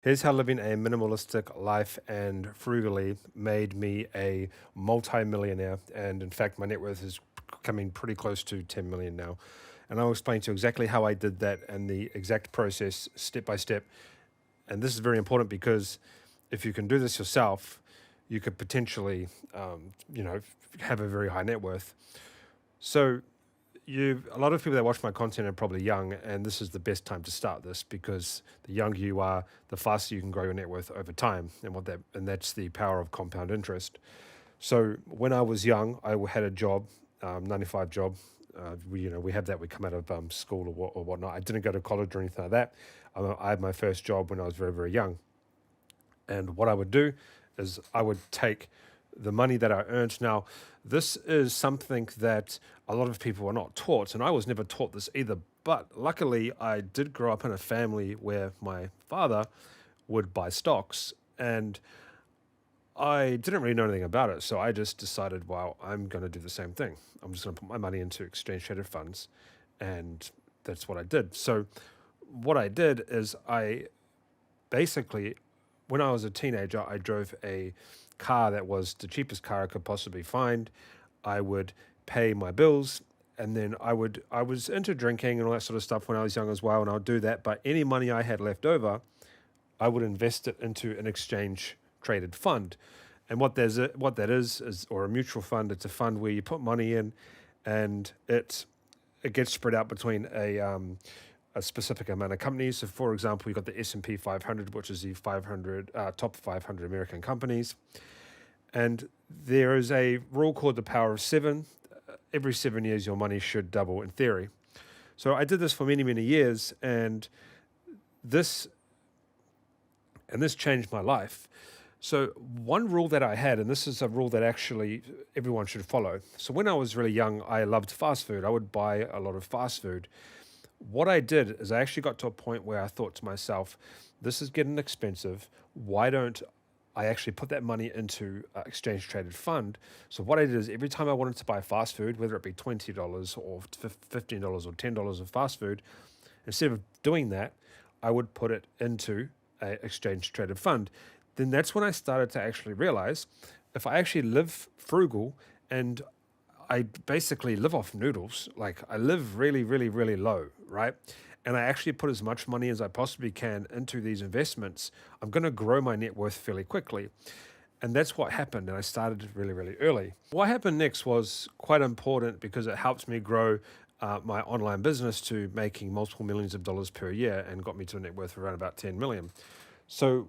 Here's how living a minimalistic life and frugally made me a multi-millionaire. And in fact, my net worth is coming pretty close to 10 million now. And I'll explain to you exactly how I did that and the exact process step by step. And this is very important because if you can do this yourself, you could potentially, have a very high net worth. So a lot of people that watch my content are probably young, and this is the best time to start this because the younger you are, the faster you can grow your net worth over time, and that's the power of compound interest. So when I was young, I had a job, 9 to 5 job. We have that. We come out of school or whatnot. I didn't go to college or anything like that. I had my first job when I was very, very young. And what I would do is I would take the money that I earned. Now, this is something that a lot of people are not taught, and I was never taught this either. But luckily, I did grow up in a family where my father would buy stocks, and I didn't really know anything about it. So I just decided, well, I'm going to do the same thing. I'm just going to put my money into exchange traded funds, and that's what I did. So what I did is I basically, when I was a teenager, I drove a car that was the cheapest car I could possibly find. I would pay my bills, and then I was into drinking and all that sort of stuff when I was young as well, and I would do that. But any money I had left over, I would invest it into an exchange traded fund. And what that is or a mutual fund. It's a fund where you put money in, and it gets spread out between a specific amount of companies. So, for example, you've got the S&P 500, which is the 500 top 500 American companies, and there is a rule called the power of seven. Every 7 years, your money should double in theory. So I did this for many, many years, and this this changed my life. So one rule that I had, and this is a rule that actually everyone should follow. So when I was really young, I loved fast food. I would buy a lot of fast food. What I did is I actually got to a point where I thought to myself, this is getting expensive. Why don't I actually put that money into exchange traded fund? So what I did is every time I wanted to buy fast food, whether it be $20 or $15 or $10 of fast food, instead of doing that, I would put it into a exchange traded fund. Then that's when I started to actually realize if I actually live frugal and I basically live off noodles. Like I live really, really, really low, right? And I actually put as much money as I possibly can into these investments. I'm going to grow my net worth fairly quickly. And that's what happened. And I started really, really early. What happened next was quite important because it helped me grow my online business to making multiple millions of dollars per year and got me to a net worth of around about 10 million. So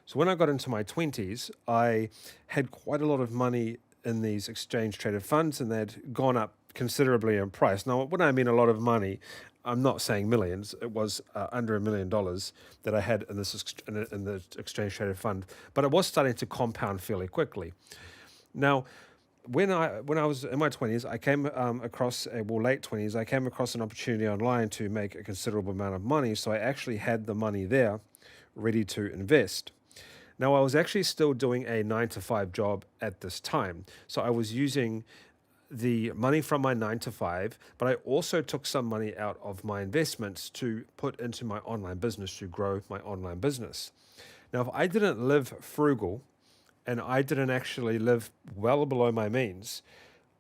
so when I got into my 20s, I had quite a lot of money in these exchange traded funds, and they'd gone up considerably in price. Now, when I mean a lot of money, I'm not saying millions. It was under $1 million that I had in in the exchange traded fund, but it was starting to compound fairly quickly. Now, when I was in my 20s, I came across late 20s, I came across an opportunity online to make a considerable amount of money. So I actually had the money there ready to invest. Now, I was actually still doing a 9 to 5 job at this time. So I was using the money from my 9 to 5, but I also took some money out of my investments to put into my online business to grow my online business. Now, if I didn't live frugal and I didn't actually live well below my means,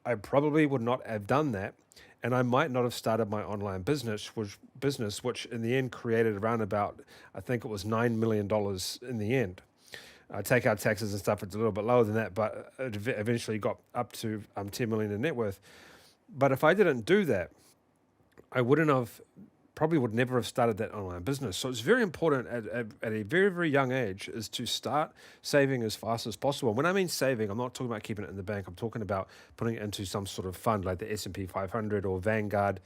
I probably would not have done that. And I might not have started my online which in the end created around about, I think it was $9 million in the end. Take out taxes and stuff, it's a little bit lower than that, but it eventually got up to 10 million in net worth. But if I didn't do that, I wouldn't have, probably would never have started that online business. So it's very important at a very, very young age is to start saving as fast as possible. When I mean saving, I'm not talking about keeping it in the bank. I'm talking about putting it into some sort of fund like the S&P 500 or Vanguard,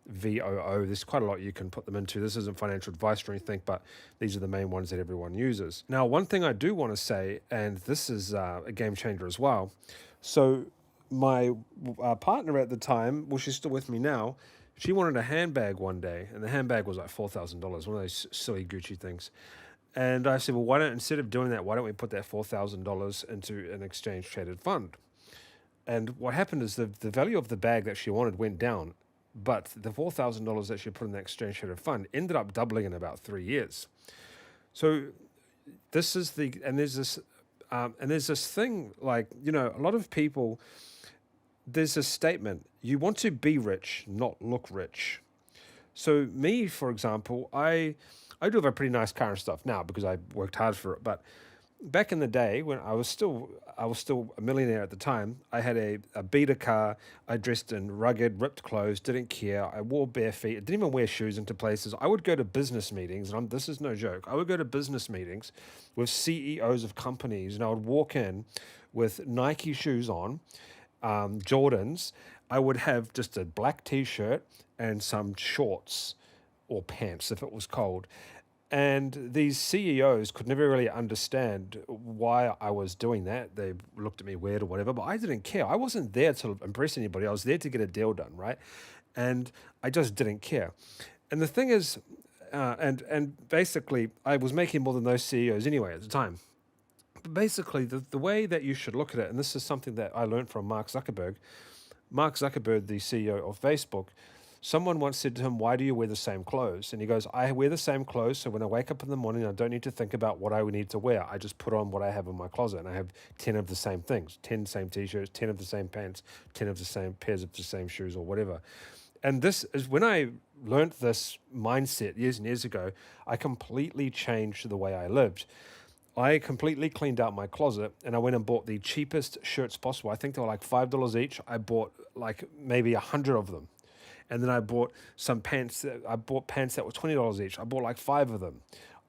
VOO. There's quite a lot you can put them into. This isn't financial advice or anything, but these are the main ones that everyone uses. Now, one thing I do want to say, and this is a game changer as well. So my partner at the time, well, she's still with me now, she wanted a handbag one day, and the handbag was like $4,000, one of those silly Gucci things. And I said, well, instead of doing that, why don't we put that $4,000 into an exchange traded fund? And what happened is the value of the bag that she wanted went down, but the $4,000 that she put in the exchange traded fund ended up doubling in about 3 years. So this is the and there's this thing like a lot of people. There's a statement: you want to be rich, not look rich. So me, for example, I do have a pretty nice car and stuff now because I worked hard for it. But back in the day when I was still a millionaire at the time, I had a beater car. I dressed in rugged, ripped clothes, didn't care. I wore bare feet. I didn't even wear shoes into places. I would go to business meetings, and this is no joke. I would go to business meetings with CEOs of companies, and I would walk in with Nike shoes on, Jordans. I would have just a black t-shirt and some shorts or pants if it was cold. And these CEOs could never really understand why I was doing that. They looked at me weird or whatever, but I didn't care. I wasn't there to impress anybody. I was there to get a deal done, right? And I just didn't care. And the thing is, and basically, I was making more than those CEOs anyway at the time. But basically, the way that you should look at it, and this is something that I learned from Mark Zuckerberg, the CEO of Facebook, someone once said to him, "Why do you wear the same clothes?" And he goes, "I wear the same clothes, so when I wake up in the morning, I don't need to think about what I would need to wear. I just put on what I have in my closet, and I have 10 of the same things, 10 same t-shirts, 10 of the same pants, 10 of the same pairs of the same shoes or whatever." And this is when I learned this mindset years and years ago, I completely changed the way I lived. I completely cleaned out my closet and I went and bought the cheapest shirts possible. I think they were like $5 each. I bought like maybe 100 of them. And then I bought some pants. I bought pants that were $20 each. I bought like five of them.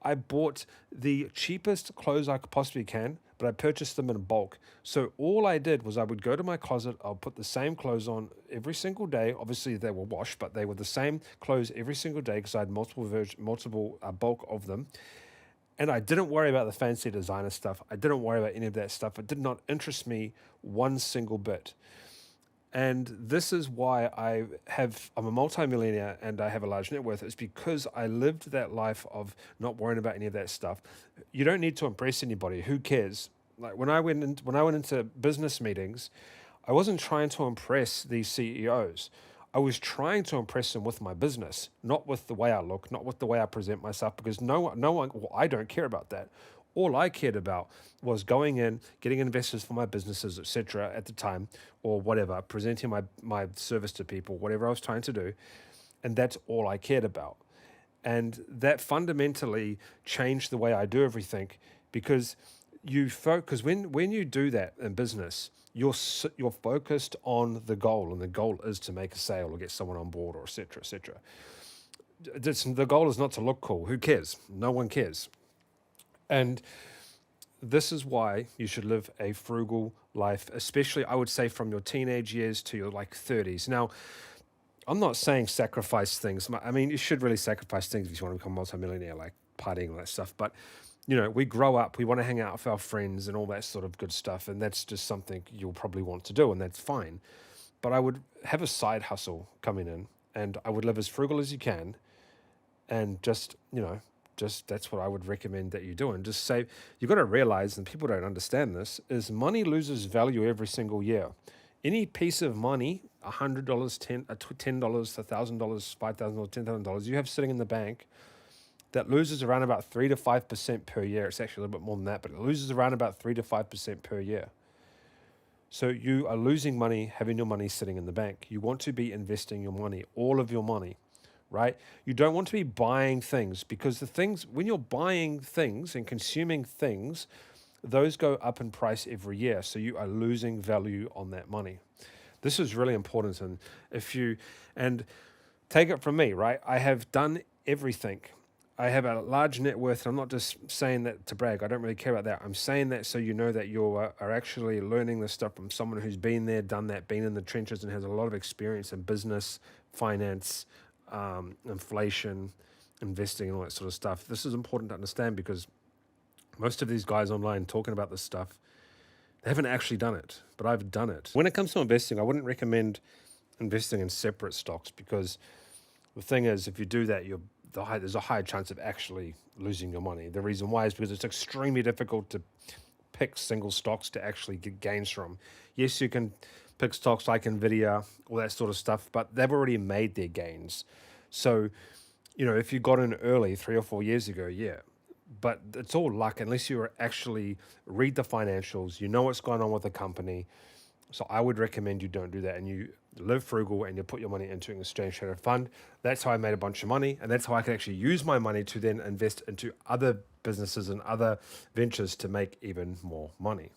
I bought the cheapest clothes I could possibly can, but I purchased them in bulk. So all I did was I would go to my closet. I'll put the same clothes on every single day. Obviously they were washed, but they were the same clothes every single day because I had multiple bulk of them. And I didn't worry about the fancy designer stuff. I didn't worry about any of that stuff. It did not interest me one single bit. And this is why I'm a multimillionaire and I have a large net worth. It's because I lived that life of not worrying about any of that stuff. You don't need to impress anybody. Who cares? Like when I went into business meetings, I wasn't trying to impress these CEOs. I was trying to impress them with my business, not with the way I look, not with the way I present myself, because no one, well, I don't care about that. All I cared about was going in, getting investors for my businesses, etc. at the time, or whatever, presenting my service to people, whatever I was trying to do. And that's all I cared about. And that fundamentally changed the way I do everything because you focus when you do that in business, you're focused on the goal, and the goal is to make a sale or get someone on board or etc. etc. The goal is not to look cool. Who cares? No one cares. And this is why you should live a frugal life, especially I would say from your teenage years to your like 30s. Now, I'm not saying sacrifice things. I mean, you should really sacrifice things if you want to become a multimillionaire, like partying and that stuff. But we grow up, we want to hang out with our friends and all that sort of good stuff, and that's just something you'll probably want to do, and that's fine. But I would have a side hustle coming in, and I would live as frugal as you can, and just that's what I would recommend that you do. And just save. You got to realize, and people don't understand this, is money loses value every single year. Any piece of money, $100, $10, $10, $1,000, $5,000, $10,000 you have sitting in the bank, that loses around about 3 to 5% per year. It's actually a little bit more than that, but it loses around about 3 to 5% per year. So you are losing money having your money sitting in the bank. You want to be investing your money, all of your money, right? You don't want to be buying things because when you're buying things and consuming things, those go up in price every year. So you are losing value on that money. This is really important. And take it from me, right? I have done everything. I have a large net worth, and I'm not just saying that to brag. I don't really care about that. I'm saying that so you know that you are actually learning this stuff from someone who's been there, done that, been in the trenches, and has a lot of experience in business, finance, inflation, investing, and all that sort of stuff. This is important to understand because most of these guys online talking about this stuff, they haven't actually done it, but I've done it. When it comes to investing, I wouldn't recommend investing in separate stocks because the thing is, if you do that, there's a high chance of actually losing your money. The reason why is because it's extremely difficult to pick single stocks to actually get gains from. Yes, you can pick stocks like Nvidia, all that sort of stuff, but they've already made their gains. So, if you got in early 3 or 4 years ago, yeah, but it's all luck unless you actually read the financials, you know what's going on with the company. So I would recommend you don't do that, and you live frugal and you put your money into an exchange traded fund. That's how I made a bunch of money, and that's how I can actually use my money to then invest into other businesses and other ventures to make even more money.